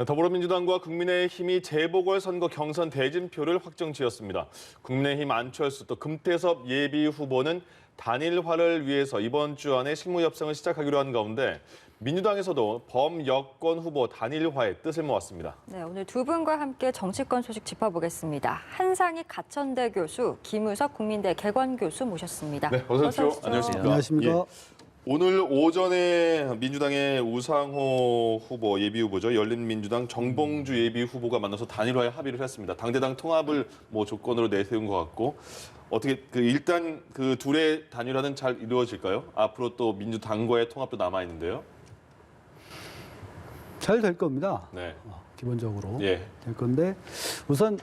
더불어민주당과 국민의힘이 재보궐선거 경선 대진표를 확정지었습니다. 국민의힘 안철수 또 금태섭 예비후보는 단일화를 위해서 이번 주 안에 실무 협상을 시작하기로 한 가운데 민주당에서도 범여권 후보 단일화의 뜻을 모았습니다. 네, 오늘 두 분과 함께 정치권 소식 짚어보겠습니다. 한상희 가천대 교수, 김우석 국민대 개관교수 모셨습니다. 네, 어서 오십시오. 안녕하십니까. 안녕하십니까. 예. 오늘 오전에 민주당의 우상호 후보 예비후보죠. 열린민주당 정봉주 예비후보가 만나서 단일화에 합의를 했습니다. 당대당 통합을 조건으로 내세운 것 같고 어떻게 일단 그 둘의 단일화는 잘 이루어질까요? 앞으로 또 민주당과의 통합도 남아 있는데요. 잘 될 겁니다. 네. 기본적으로 예. 될 건데 우선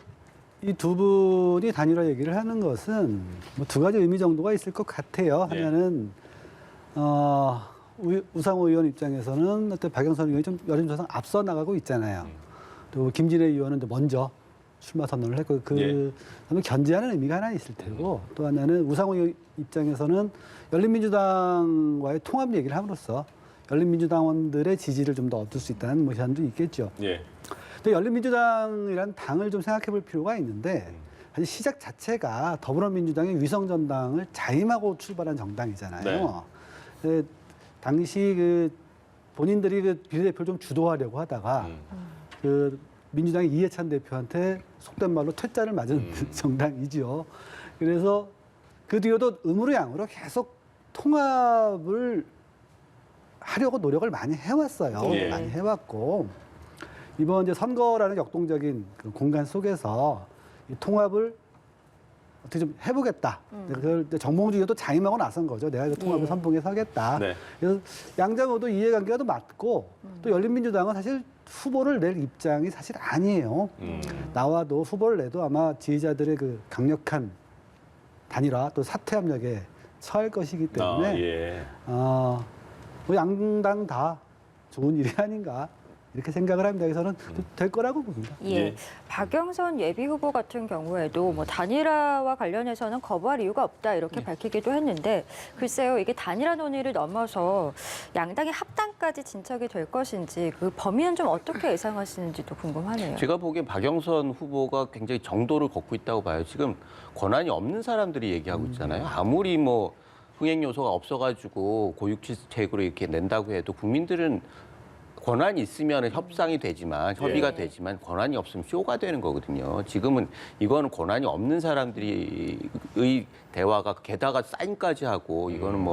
이 두 분이 단일화 얘기를 하는 것은 두 가지 의미 정도가 있을 것 같아요. 예. 하나는 우상호 의원 입장에서는 어때 박영선 의원이 좀 여론조사 앞서 나가고 있잖아요. 또 김진애 의원은 먼저 출마 선언을 했고 그다음에 견제하는 의미가 하나 있을 테고 또 하나는 우상호 의원 입장에서는 열린민주당과의 통합 얘기를 함으로써 열린민주당원들의 지지를 좀 더 얻을 수 있다는 모션도 있겠죠. 예. 근데 열린민주당이라는 당을 좀 생각해 볼 필요가 있는데 사실 시작 자체가 더불어민주당의 위성전당을 자임하고 출발한 정당이잖아요. 네. 당시 본인들이 비례대표를 좀 주도하려고 하다가 민주당의 이해찬 대표한테 속된 말로 퇴짜를 맞은 정당이지요. 그래서 그 뒤로도 음으로양으로 계속 통합을 하려고 노력을 많이 해왔어요. 예. 많이 해왔고 이번 이제 선거라는 역동적인 그 공간 속에서 이 통합을 어떻게 좀 해보겠다. 그걸 정봉주 의원도 자임하고 나선 거죠. 내가 그 통합을 선봉에 서겠다. 네. 그래서 양자 모두 이해관계가 또 맞고 또 열린민주당은 사실 후보를 낼 입장이 사실 아니에요. 나와도 후보를 내도 아마 지지자들의 그 강력한 단일화 또 사퇴 압력에 처할 것이기 때문에 양당 다 좋은 일이 아닌가 이렇게 생각을 합니다. 그래서는 될 거라고 봅니다. 예. 박영선 예비후보 같은 경우에도 단일화와 관련해서는 거부할 이유가 없다 이렇게 밝히기도 했는데 글쎄요 이게 단일화 논의를 넘어서 양당의 합당까지 진척이 될 것인지 그 범위는 좀 어떻게 예상하시는지도 궁금하네요. 제가 보기엔 박영선 후보가 굉장히 정도를 걷고 있다고 봐요. 지금 권한이 없는 사람들이 얘기하고 있잖아요. 아무리 흥행 요소가 없어가지고 고육지책으로 이렇게 낸다고 해도 국민들은 권한이 있으면 협상이 되지만 협의가 되지만 권한이 없으면 쇼가 되는 거거든요. 지금은 이거는 권한이 없는 사람들의 대화가 게다가 사인까지 하고 이거는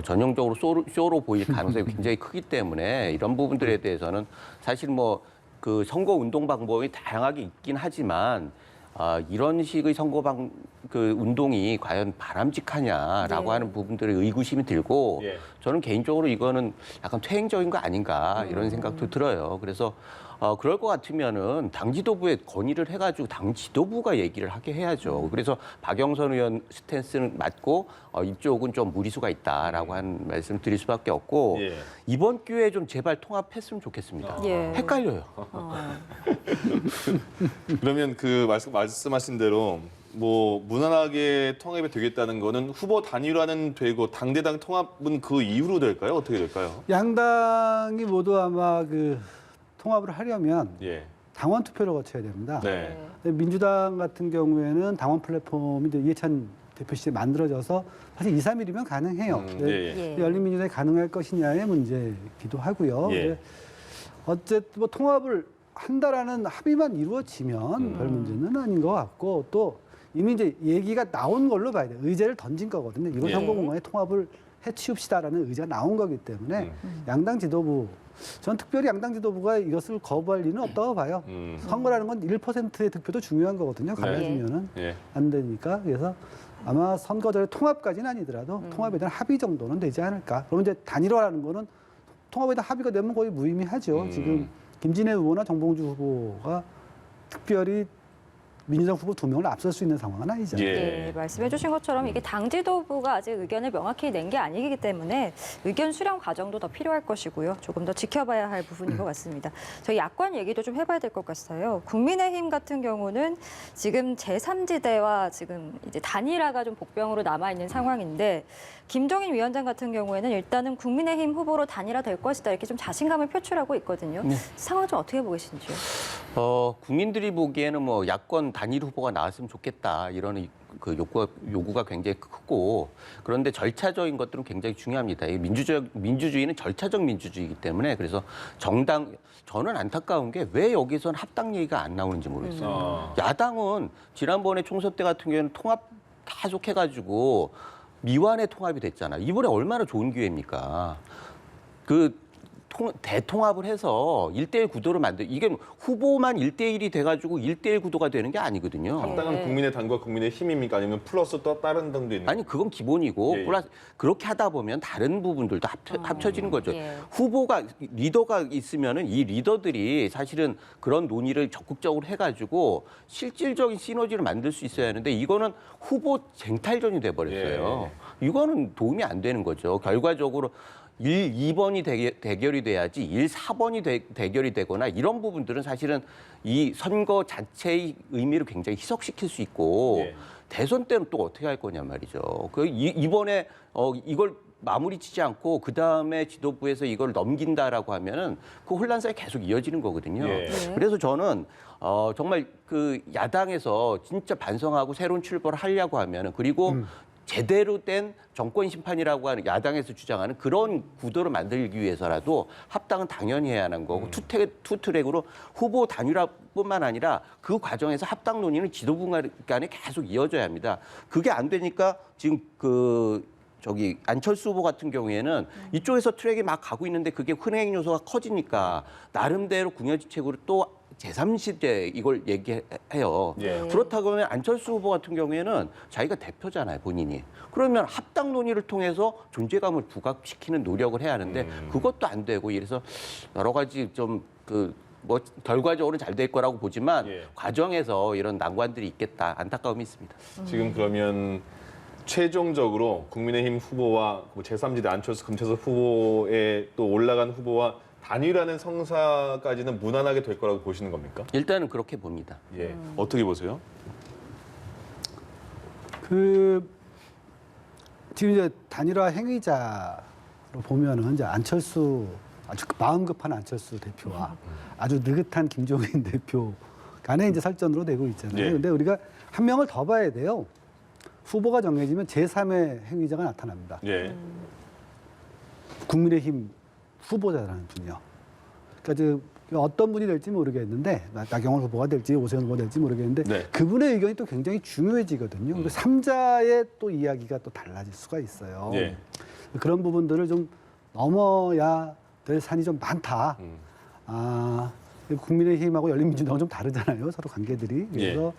전형적으로 쇼로 보일 가능성이 굉장히 크기 때문에 이런 부분들에 대해서는 사실 그 선거 운동 방법이 다양하게 있긴 하지만 이런 식의 운동이 과연 바람직하냐라고 하는 부분들의 의구심이 들고 저는 개인적으로 이거는 약간 퇴행적인 거 아닌가 이런 생각도 들어요. 그래서 그럴 것 같으면은 당 지도부에 건의를 해가지고 당 지도부가 얘기를 하게 해야죠. 그래서 박영선 의원 스탠스는 맞고 이쪽은 좀 무리수가 있다라고 하는 말씀 드릴 수밖에 없고 이번 기회에 좀 제발 통합했으면 좋겠습니다. 헷갈려요. 그러면 말씀하신 대로 무난하게 통합이 되겠다는 거는 후보 단일화는 되고 당대당 통합은 그 이후로 될까요? 어떻게 될까요? 양당이 모두 아마 통합을 하려면 당원 투표를 거쳐야 됩니다. 네. 민주당 같은 경우에는 당원 플랫폼이 이해찬 대표 시절에 만들어져서 사실 2, 3일이면 가능해요. 열린민주당이 가능할 것이냐의 문제이기도 하고요. 어쨌든 통합을 한다라는 합의만 이루어지면 별 문제는 아닌 것 같고 또 이미 이제 얘기가 나온 걸로 봐야 돼요. 의제를 던진 거거든요. 이번 선거공간에 통합을 해치웁시다라는 의제가 나온 거기 때문에 양당 지도부, 전 특별히 양당 지도부가 이것을 거부할 리는 없다고 봐요. 선거라는 건 1%의 득표도 중요한 거거든요. 갈라지면은 안 되니까. 그래서 아마 선거전에 통합까지는 아니더라도 통합에 대한 합의 정도는 되지 않을까. 그러면 이제 단일화라는 거는 통합에 대한 합의가 되면 거의 무의미하죠. 지금 김진애 후보나 정봉주 후보가 특별히 민주당 후보 2명을 앞설 수 있는 상황은 아니잖아요. 네, 말씀해 주신 것처럼 이게 당 지도부가 아직 의견을 명확히 낸 게 아니기 때문에 의견 수렴 과정도 더 필요할 것이고요. 조금 더 지켜봐야 할 부분인 것 같습니다. 저희 야권 얘기도 좀 해봐야 될 것 같아요. 국민의힘 같은 경우는 지금 제3지대와 지금 이제 단일화가 좀 복병으로 남아있는 상황인데 김종인 위원장 같은 경우에는 일단은 국민의힘 후보로 단일화될 것이다 이렇게 좀 자신감을 표출하고 있거든요. 네. 상황 좀 어떻게 보고 계신지요? 국민들이 보기에는 뭐 야권 단일 후보가 나왔으면 좋겠다 이런 그 요구가 굉장히 크고 그런데 절차적인 것들은 굉장히 중요합니다. 이 민주주의는 절차적 민주주의이기 때문에 그래서 저는 안타까운 게 왜 여기선 합당 얘기가 안 나오는지 모르겠어요. 야당은 지난번에 총선 때 같은 경우에는 통합 계속해가지고 미완의 통합이 됐잖아요. 이번에 얼마나 좋은 기회입니까? 대통합을 해서 1대1 구도를 이게 후보만 1대1이 돼가지고 1대1 구도가 되는 게 아니거든요. 합당은 국민의 당과 국민의 힘입니까? 아니면 플러스 또 다른 당도 있는? 아니 그건 기본이고 예. 플러스 그렇게 하다 보면 다른 부분들도 합쳐지는 거죠. 예. 후보가 리더가 있으면은 이 리더들이 사실은 그런 논의를 적극적으로 해가지고 실질적인 시너지를 만들 수 있어야 하는데 이거는 후보 쟁탈전이 돼버렸어요. 이거는 도움이 안 되는 거죠. 결과적으로 1, 2번이 대결이 돼야지 1, 4번이 대결이 되거나 이런 부분들은 사실은 이 선거 자체의 의미를 굉장히 희석시킬 수 있고 예. 대선 때는 또 어떻게 할 거냐 말이죠. 이번에 이걸 마무리 치지 않고 그다음에 지도부에서 이걸 넘긴다라고 하면은 그 혼란상이 계속 이어지는 거거든요. 예. 그래서 저는 정말 그 야당에서 진짜 반성하고 새로운 출발을 하려고 하면은 그리고 제대로 된 정권 심판이라고 하는 야당에서 주장하는 그런 구도를 만들기 위해서라도 합당은 당연히 해야 하는 거고 투트랙으로 후보 단일화뿐만 아니라 그 과정에서 합당 논의는 지도부 간에 계속 이어져야 합니다. 그게 안 되니까 지금 안철수 후보 같은 경우에는 이쪽에서 트랙이 막 가고 있는데 그게 흥행 요소가 커지니까 나름대로 궁여지책으로 또 제3시대 이걸 얘기해요. 예. 그렇다고 하면 안철수 후보 같은 경우에는 자기가 대표잖아요, 본인이. 그러면 합당 논의를 통해서 존재감을 부각시키는 노력을 해야 하는데 그것도 안 되고 이래서 여러 가지 좀 결과적으로 잘 될 거라고 보지만 예. 과정에서 이런 난관들이 있겠다 안타까움이 있습니다. 지금 그러면 최종적으로 국민의힘 후보와 제3지대 안철수 금태섭 후보에 또 올라간 후보와 단일화는 성사까지는 무난하게 될 거라고 보시는 겁니까? 일단은 그렇게 봅니다. 예. 어떻게 보세요? 지금 이제 단일화 행위자로 보면은 이제 안철수 아주 마음 급한 안철수 대표와 아주 느긋한 김종인 대표 간에 이제 설전으로 되고 있잖아요. 예. 근데 우리가 한 명을 더 봐야 돼요. 후보가 정해지면 제3의 행위자가 나타납니다. 예. 국민의힘 후보자라는 분이요. 그러니까 지금 어떤 분이 될지 모르겠는데 나경원 후보가 될지 오세훈 후보가 될지 모르겠는데 네. 그분의 의견이 또 굉장히 중요해지거든요. 그리고 3자의 또 이야기가 또 달라질 수가 있어요. 예. 그런 부분들을 좀 넘어야 될 산이 좀 많다. 국민의힘하고 열린민주당은 좀 다르잖아요. 서로 관계들이. 그래서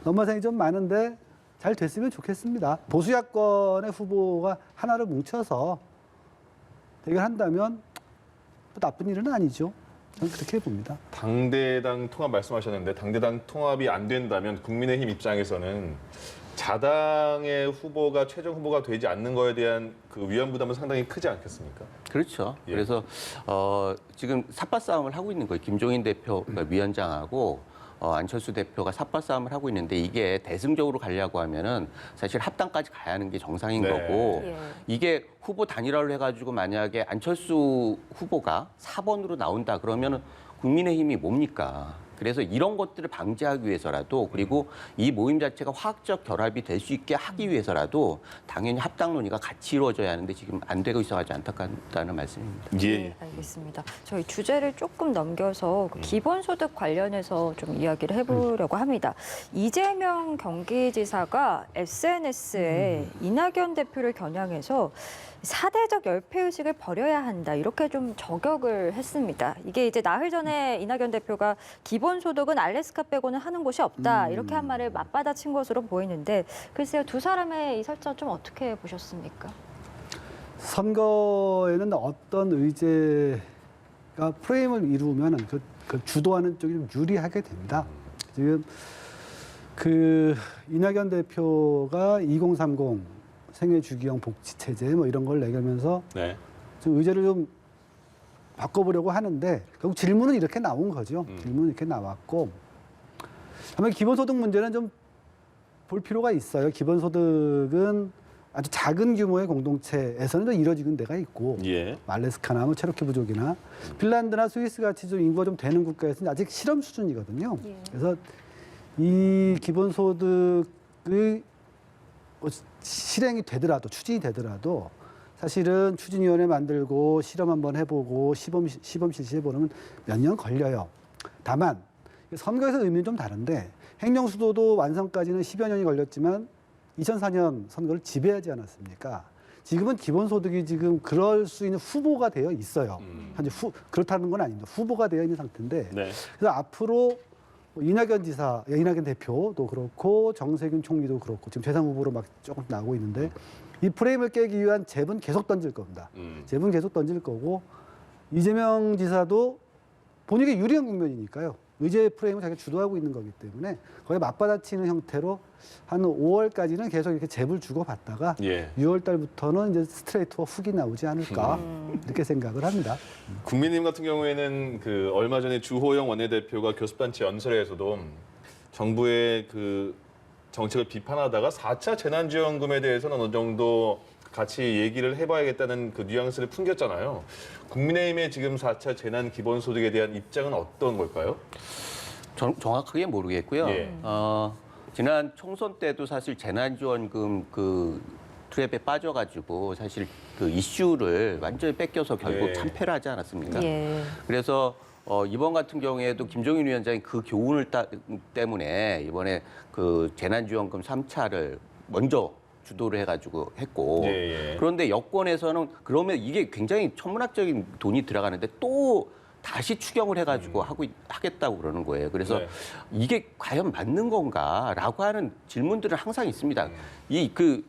넘어야 산이 좀 많은데 잘 됐으면 좋겠습니다. 보수 야권의 후보가 하나를 뭉쳐서 대결한다면 뭐 나쁜 일은 아니죠. 저는 그렇게 봅니다. 당대당 통합 말씀하셨는데 당대당 통합이 안 된다면 국민의힘 입장에서는 자당의 후보가 최종 후보가 되지 않는 거에 대한 그 위험 부담은 상당히 크지 않겠습니까? 그렇죠. 예. 그래서 지금 삿바 싸움을 하고 있는 거예요. 김종인 대표 그러니까 위원장하고 안철수 대표가 삿바 싸움을 하고 있는데 이게 대승적으로 가려고 하면은 사실 합당까지 가야 하는 게 정상인 네. 거고 예. 이게 후보 단일화를 해가지고 만약에 안철수 후보가 4번으로 나온다 그러면은 국민의힘이 뭡니까? 그래서 이런 것들을 방지하기 위해서라도 그리고 이 모임 자체가 화학적 결합이 될 수 있게 하기 위해서라도 당연히 합당 논의가 같이 이루어져야 하는데 지금 안 되고 있어가지고 안타깝다는 말씀입니다. 네, 알겠습니다. 저희 주제를 조금 넘겨서 그 기본소득 관련해서 좀 이야기를 해보려고 합니다. 이재명 경기지사가 SNS에 이낙연 대표를 겨냥해서 사대적 열패의식을 버려야 한다 이렇게 좀 저격을 했습니다. 이게 이제 나흘 전에 이낙연 대표가 기본소득은 알래스카 빼고는 하는 곳이 없다 이렇게 한 말을 맞받아친 것으로 보이는데 글쎄요 두 사람의 이 설전 좀 어떻게 보셨습니까? 선거에는 어떤 의제가 프레임을 이루면 그 주도하는 쪽이 좀 유리하게 됩니다. 지금 그 이낙연 대표가 2030 생애주기형 복지체제 뭐 이런 걸 내걸면서 네. 좀 의제를 좀 바꿔보려고 하는데 결국 질문은 이렇게 나온 거죠. 질문은 이렇게 나왔고 다만 기본소득 문제는 좀 볼 필요가 있어요. 기본소득은 아주 작은 규모의 공동체에서는 이루어지는 데가 있고 예. 말레스카나 뭐 체로키 부족이나 핀란드나 스위스 같이 좀 인구가 좀 되는 국가에서는 아직 실험 수준이거든요. 예. 그래서 이 기본소득의 실행이 되더라도 추진이 되더라도 사실은 추진위원회 만들고 실험 한번 해보고 시범 실시해보려면 몇 년 걸려요. 다만 선거에서 의미는 좀 다른데 행정수도도 완성까지는 10여 년이 걸렸지만 2004년 선거를 지배하지 않았습니까? 지금은 기본소득이 지금 그럴 수 있는 후보가 되어 있어요. 현재 그렇다는 건 아닙니다. 후보가 되어 있는 상태인데 네. 그래서 앞으로 이낙연 지사, 이낙연 대표도 그렇고 정세균 총리도 그렇고 지금 재상 후보로 막 조금 나오고 있는데 이 프레임을 깨기 위한 잽은 계속 던질 겁니다. 잽은 계속 던질 거고 이재명 지사도 본인에게 유리한 국면이니까요. 의제 프레임을 자기가 주도하고 있는 거기 때문에 거의 맞받아치는 형태로 한 5월까지는 계속 이렇게 잽을 주고받다가 예. 6월 달부터는 이제 스트레이트와 훅이 나오지 않을까 이렇게 생각을 합니다. 국민의힘 같은 경우에는 그 얼마 전에 주호영 원내대표가 교섭단체 연설에서도 정부의 그 정책을 비판하다가 4차 재난지원금에 대해서는 어느 정도 같이 얘기를 해봐야겠다는 그 뉘앙스를 풍겼잖아요. 국민의힘의 지금 4차 재난기본소득에 대한 입장은 어떤 걸까요? 정확하게 모르겠고요. 예. 지난 총선 때도 사실 재난지원금 그 트랩에 빠져가지고 사실 그 이슈를 완전히 뺏겨서 결국 예. 참패를 하지 않았습니까? 예. 그래서 이번 같은 경우에도 김종인 위원장이 그 교훈을 때문에 이번에 그 재난지원금 3차를 먼저 주도를 해가지고 했고 예, 예. 그런데 여권에서는 그러면 이게 굉장히 천문학적인 돈이 들어가는데 또 다시 추경을 해가지고 하겠다고 그러는 거예요. 그래서 네. 이게 과연 맞는 건가라고 하는 질문들은 항상 있습니다. 이 그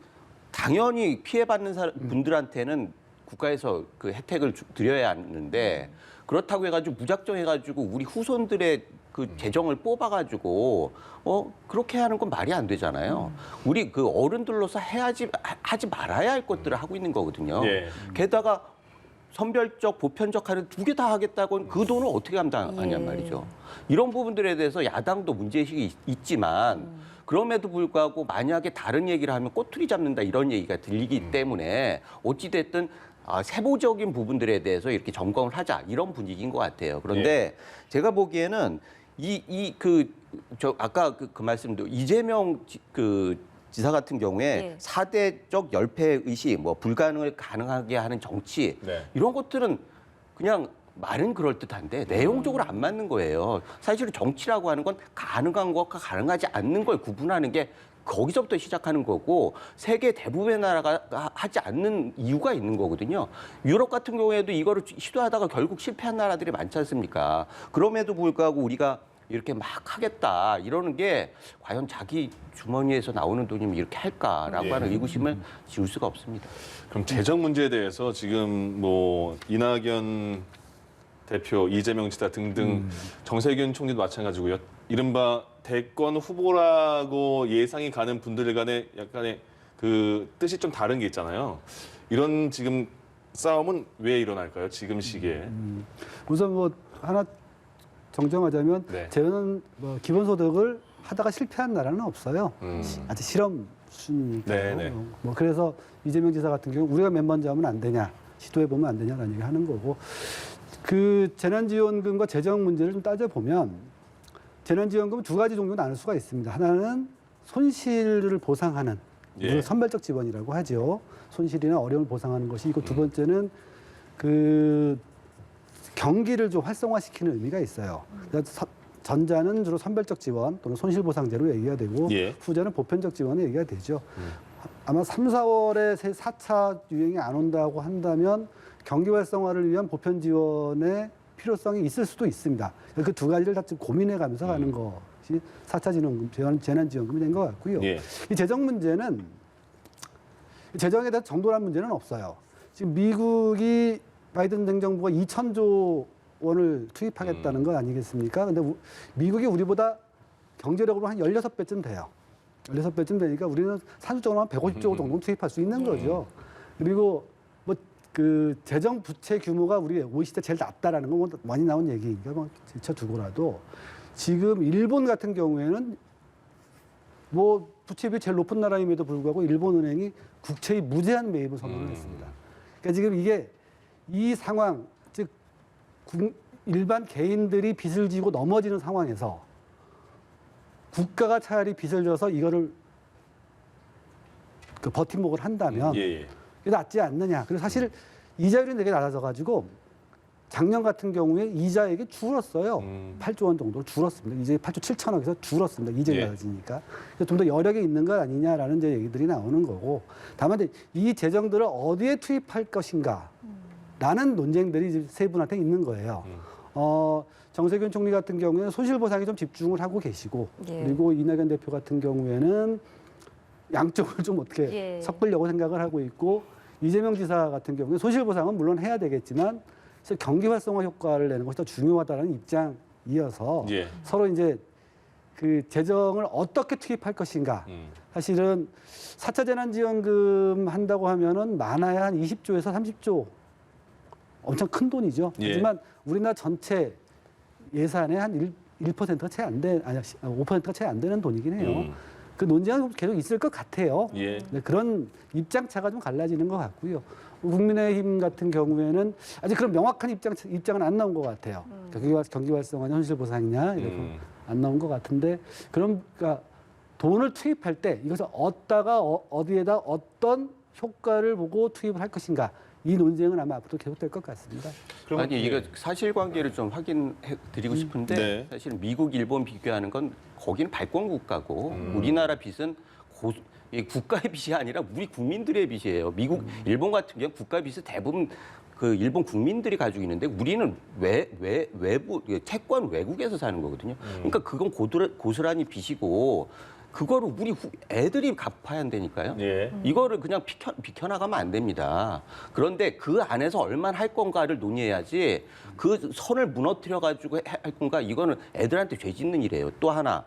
당연히 피해받는 분들한테는 국가에서 그 혜택을 드려야 하는데 그렇다고 해가지고 무작정 해가지고 우리 후손들의 그 재정을 뽑아가지고 그렇게 하는 건 말이 안 되잖아요. 우리 그 어른들로서 하지 말아야 할 것들을 하고 있는 거거든요. 예. 게다가 선별적, 보편적 하는 두 개 다 하겠다고 그 돈을 어떻게 감당하냔 말이죠. 이런 부분들에 대해서 야당도 문제의식이 있지만 그럼에도 불구하고 만약에 다른 얘기를 하면 꼬투리 잡는다 이런 얘기가 들리기 때문에 어찌됐든 세부적인 부분들에 대해서 이렇게 점검을 하자 이런 분위기인 것 같아요. 그런데 제가 보기에는 아까 그 말씀도 이재명 지사 같은 경우에 네. 4대적 열패 의식, 뭐 불가능을 가능하게 하는 정치 네. 이런 것들은 그냥 말은 그럴듯한데 내용적으로 안 맞는 거예요. 사실은 정치라고 하는 건 가능한 것과 가능하지 않는 걸 구분하는 게 거기서부터 시작하는 거고 세계 대부분의 나라가 하지 않는 이유가 있는 거거든요. 유럽 같은 경우에도 이거를 시도하다가 결국 실패한 나라들이 많지 않습니까? 그럼에도 불구하고 우리가 이렇게 막 하겠다 이러는 게 과연 자기 주머니에서 나오는 돈이면 이렇게 할까라고 예. 하는 의구심을 지울 수가 없습니다. 그럼 재정 문제에 대해서 지금 뭐 이낙연 대표, 이재명 지사 등등 정세균 총리도 마찬가지고요. 이른바 대권 후보라고 예상이 가는 분들 간에 약간의 그 뜻이 좀 다른 게 있잖아요. 이런 지금 싸움은 왜 일어날까요? 지금 시기에. 우선 뭐 하나 정정하자면 네. 저는 뭐 기본소득을 하다가 실패한 나라는 없어요. 아직 실험 수준이니까요. 네, 네. 뭐 그래서 이재명 지사 같은 경우 우리가 맨 먼저 하면 안 되냐, 시도해 보면 안 되냐라는 얘기 하는 거고 그 재난지원금과 재정 문제를 좀 따져 보면 재난지원금은 두 가지 종류로 나눌 수가 있습니다. 하나는 손실을 보상하는 예. 선별적 지원이라고 하죠. 손실이나 어려움을 보상하는 것이 있고 두 번째는 그 경기를 좀 활성화시키는 의미가 있어요. 그래서 전자는 주로 선별적 지원 또는 손실보상제로 얘기가 되고 예. 후자는 보편적 지원에 얘기가 되죠. 아마 3, 4월에 4차 유행이 안 온다고 한다면 경기 활성화를 위한 보편 지원의 필요성이 있을 수도 있습니다. 그 두 가지를 다 지금 고민해 가면서 가는 것이 4차 재난지원금이 된 것 같고요. 예. 이 재정 문제는 재정에 대한 정도란 문제는 없어요. 지금 미국이 바이든 행정부가 2,000조 원을 투입하겠다는 거 아니겠습니까? 근데 미국이 우리보다 경제력으로 한 16배쯤 돼요. 16배쯤 되니까 우리는 산술적으로 한 150조 정도 투입할 수 있는 거죠. 그리고 뭐 그 재정 부채 규모가 우리 OECD 제일 낮다라는 건 뭐 많이 나온 얘기니까 뭐 제쳐두고라도 지금 일본 같은 경우에는 뭐 부채비 제일 높은 나라임에도 불구하고 일본은행이 국채의 무제한 매입을 선언을 했습니다. 그러니까 지금 이게 이 상황, 즉 일반 개인들이 빚을 지고 넘어지는 상황에서 국가가 차라리 빚을 져서 이거를 그 버팀목을 한다면 이게 낫지 않느냐. 그리고 사실 이자율이 되게 낮아져가지고 작년 같은 경우에 이자액이 줄었어요. 8조 원 정도 줄었습니다. 이제 8조 7천억에서 줄었습니다. 이자율이 낮아지니까. 좀 더 여력이 있는 것 아니냐라는 이제 얘기들이 나오는 거고. 다만 이제 이 재정들을 어디에 투입할 것인가 라는 논쟁들이 이제 세 분한테 있는 거예요. 정세균 총리 같은 경우에는 손실보상에 좀 집중을 하고 계시고 그리고 이낙연 대표 같은 경우에는 양쪽을 좀 어떻게 섞으려고 생각을 하고 있고 이재명 지사 같은 경우는 손실보상은 물론 해야 되겠지만 경기 활성화 효과를 내는 것이 더 중요하다는 입장이어서 서로 이제 그 재정을 어떻게 투입할 것인가. 사실은 4차 재난지원금 한다고 하면은 많아야 한 20조에서 30조 엄청 큰 돈이죠. 하지만 우리나라 전체 예산의 한 1%가 채 안 돼, 아니 5%가 채 안 되는 돈이긴 해요. 그 논쟁은 계속 있을 것 같아요. 네, 그런 입장 차가 좀 갈라지는 것 같고요. 국민의힘 같은 경우에는 아직 그런 명확한 입장은 안 나온 것 같아요. 경기 활성화냐 현실 보상이냐 이렇게 안 나온 것 같은데 그러니까 돈을 투입할 때 이것을 어디에다 어떤 효과를 보고 투입을 할 것인가. 이 논쟁은 아마 앞으로 계속될 것 같습니다. 아니 이거 사실관계를 좀 확인해드리고 싶은데 사실 미국, 일본 비교하는 건 거기는 발권 국가고 우리나라 빚은 국가의 빚이 아니라 우리 국민들의 빚이에요. 미국, 일본 같은 경우는 국가 빚을 대부분 그 일본 국민들이 가지고 있는데 우리는 외부 채권 외국에서 사는 거거든요. 그러니까 그건 고스란히 빚이고. 그거를 우리 애들이 갚아야 한다니까요. 이거를 그냥 비켜나가면 안 됩니다. 그런데 그 안에서 얼마나 할 건가를 논의해야지 그 선을 무너뜨려가지고 할 건가 이거는 애들한테 죄 짓는 일이에요. 또 하나.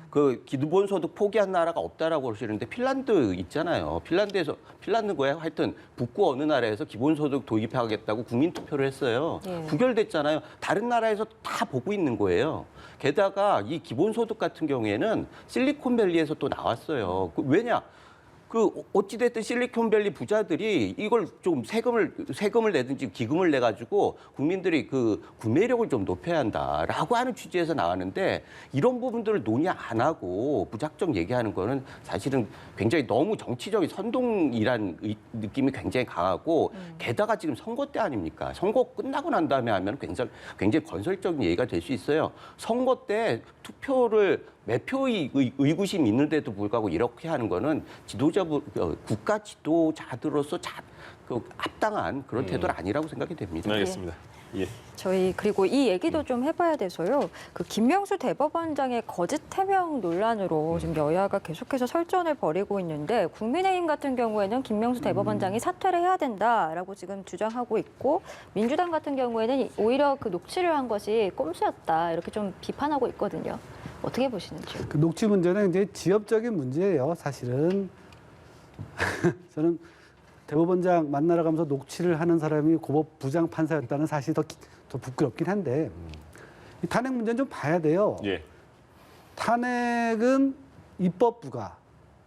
그 기본소득 포기한 나라가 없다라고 그러시는데 핀란드 있잖아요. 핀란드고요. 하여튼 북구 어느 나라에서 기본소득 도입하겠다고 국민투표를 했어요. 부결됐잖아요. 다른 나라에서 다 보고 있는 거예요. 게다가 이 기본소득 같은 경우에는 실리콘밸리에서 또 나왔어요. 왜냐? 그 어찌됐든 실리콘밸리 부자들이 이걸 좀 세금을 내든지 기금을 내 가지고 국민들이 그 구매력을 좀 높여야 한다라고 하는 취지에서 나왔는데 이런 부분들을 논의 안 하고 무작정 얘기하는 거는 사실은 굉장히 너무 정치적인 선동이란 느낌이 굉장히 강하고 게다가 지금 선거 때 아닙니까? 선거 끝나고 난 다음에 하면 굉장히 건설적인 얘기가 될 수 있어요. 선거 때 투표를 매표의 의구심이 있는데도 불구하고 이렇게 하는 거는 국가 지도자들로서 합당한 그런 태도는 아니라고 생각이 됩니다. 알겠습니다. 저희 그리고 이 얘기도 좀 해봐야 돼서요. 그 김명수 대법원장의 거짓 해명 논란으로 지금 여야가 계속해서 설전을 벌이고 있는데 국민의힘 같은 경우에는 김명수 대법원장이 사퇴를 해야 된다라고 지금 주장하고 있고 민주당 같은 경우에는 오히려 그 녹취를 한 것이 꼼수였다 이렇게 좀 비판하고 있거든요. 어떻게 보시는지요? 그 녹취 문제는 이제 지엽적인 문제예요. 사실은 저는 대법원장 만나러 가면서 녹취를 하는 사람이 고법 부장 판사였다는 사실이 더 부끄럽긴 한데 이 탄핵 문제는 좀 봐야 돼요. 탄핵은 입법부가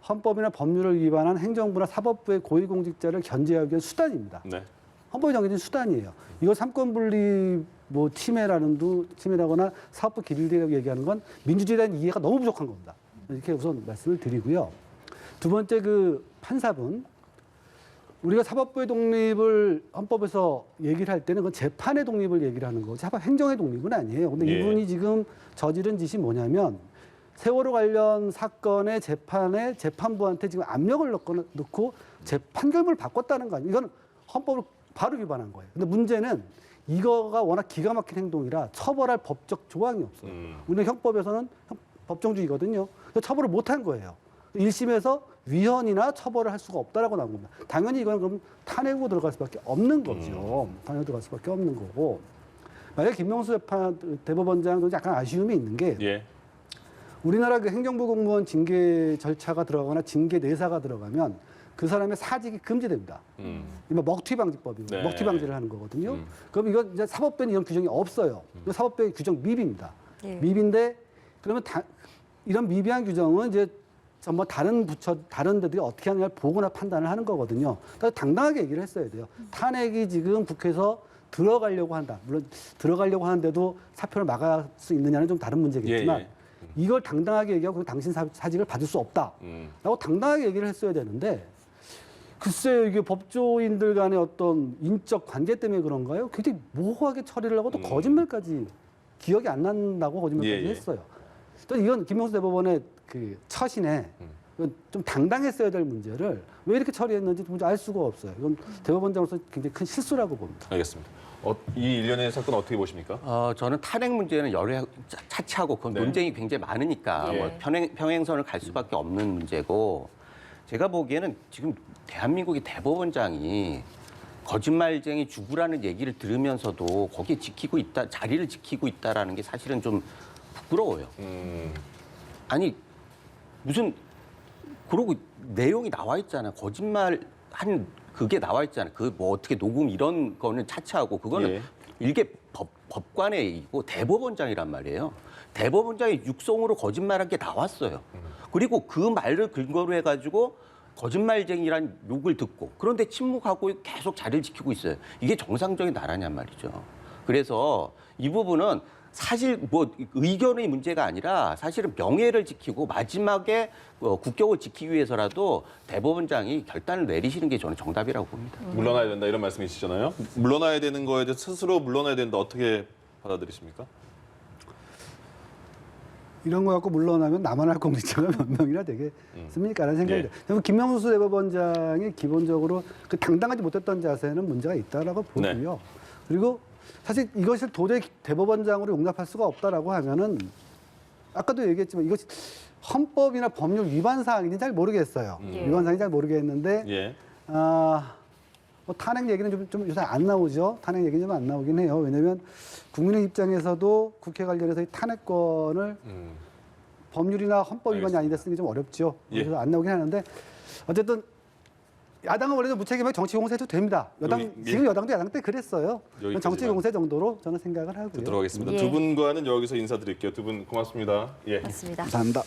헌법이나 법률을 위반한 행정부나 사법부의 고위공직자를 견제하기 위한 수단입니다. 헌법이 정해진 수단이에요. 이거 삼권분리 뭐 침해라거나 사법부 기밀리라고 얘기하는 건 민주주의에 대한 이해가 너무 부족한 겁니다. 이렇게 우선 말씀을 드리고요. 두 번째 그 판사분 우리가 사법부의 독립을 헌법에서 얘기를 할 때는 그건 재판의 독립을 얘기를 하는 거고 사법 행정의 독립은 아니에요. 근데 이분이 지금 저지른 짓이 뭐냐면 세월호 관련 사건의 재판에 재판부한테 지금 압력을 넣고 판결문을 바꿨다는 거 아니에요. 이건 헌법을 바로 위반한 거예요. 근데 문제는 이거가 워낙 기가 막힌 행동이라 처벌할 법적 조항이 없어요. 우리는 형법에서는 법정주의거든요. 그래서 처벌을 못한 거예요. 1심에서 위헌이나 처벌을 할 수가 없다라고 나온 겁니다. 당연히 이건 그럼 탄핵으로 들어갈 수밖에 없는 거죠. 탄핵으로 들어갈 수밖에 없는 거고. 만약에 김명수 대법원장도 약간 아쉬움이 있는 게 우리나라 그 행정부 공무원 징계 절차가 들어가거나 징계 내사가 들어가면 그 사람의 사직이 금지됩니다. 이거 먹튀방지법이고 네. 먹튀방지를 하는 거거든요. 그럼 이건 이제 사법부에는 이런 규정이 없어요. 이거 사법부의 규정 미비입니다. 예. 미비인데 그러면 이런 미비한 규정은 이제 뭐 다른 부처, 다른 데들이 어떻게 하느냐를 보거나 판단을 하는 거거든요. 그러니까 당당하게 얘기를 했어야 돼요. 탄핵이 지금 국회에서 들어가려고 한다. 물론 들어가려고 하는데도 사표를 막을 수 있느냐는 좀 다른 문제겠지만 예, 예. 이걸 당당하게 얘기하고 그럼 당신 사직을 받을 수 없다라고 당당하게 얘기를 했어야 되는데 글쎄요, 이게 법조인들 간의 어떤 인적 관계 때문에 그런가요? 굉장히 모호하게 처리를 하고 또 거짓말까지 기억이 안 난다고 거짓말까지 예, 예. 했어요. 또 이건 김명수 대법원의 그 처신에 이건 좀 당당했어야 될 문제를 왜 이렇게 처리했는지 도무지 알 수가 없어요. 이건 대법원장으로서 굉장히 큰 실수라고 봅니다. 알겠습니다. 이 일련의 사건 어떻게 보십니까? 저는 탄핵 문제는 여러 차치하고 그 네. 논쟁이 굉장히 많으니까 예. 뭐 평행선을 갈 수밖에 없는 문제고 제가 보기에는 지금 대한민국의 대법원장이 거짓말쟁이 죽으라는 얘기를 들으면서도 거기에 지키고 있다, 자리를 지키고 있다라는 게 사실은 좀 부끄러워요. 아니 무슨 그러고 내용이 나와 있잖아. 거짓말 한 그게 나와 있잖아. 그 뭐 어떻게 녹음 이런 거는 차치하고 그거는 예. 일개 법관의 얘기고 대법원장이란 말이에요. 대법원장이 육성으로 거짓말한 게 나왔어요. 그리고 그 말을 근거로 해가지고 거짓말쟁이란 욕을 듣고 그런데 침묵하고 계속 자리를 지키고 있어요. 이게 정상적인 나라냔 말이죠. 그래서 이 부분은 사실 뭐 의견의 문제가 아니라 사실은 명예를 지키고 마지막에 국격을 지키기 위해서라도 대법원장이 결단을 내리시는 게 저는 정답이라고 봅니다. 물러나야 된다 이런 말씀이시잖아요. 물러나야 되는 거에 대해 스스로 물러나야 된다 어떻게 받아들이십니까? 이런 거 갖고 물러나면 나만 할 공직자가 몇 명이나 되겠습니까라는 생각이 예. 들어요. 김명수 대법원장이 기본적으로 그 당당하지 못했던 자세는 문제가 있다라고 보고요. 네. 그리고 사실 이것을 도저히 대법원장으로 용납할 수가 없다라고 하면은 아까도 얘기했지만 이것이 헌법이나 법률 위반 사항인지 잘 모르겠어요. 예. 위반 사항인지 잘 모르겠는데 예. 뭐 탄핵 얘기는 좀 요새 안 나오죠. 탄핵 얘기는 좀 안 나오긴 해요. 왜냐하면 국민의 입장에서도 국회 관련해서 이 탄핵권을 법률이나 헌법 위반이 알겠습니다. 아니다 쓰는 게 좀 어렵죠. 예. 그래서 안 나오긴 하는데 어쨌든 야당은 원래도 무책임하게 정치 공세해도 됩니다. 예. 지금 여당도 야당 때 그랬어요. 여기까지만. 정치 공세 정도로 저는 생각을 하고요. 들어가겠습니다. 예. 두 분과는 여기서 인사드릴게요. 두 분 고맙습니다. 예. 맞습니다. 감사합니다.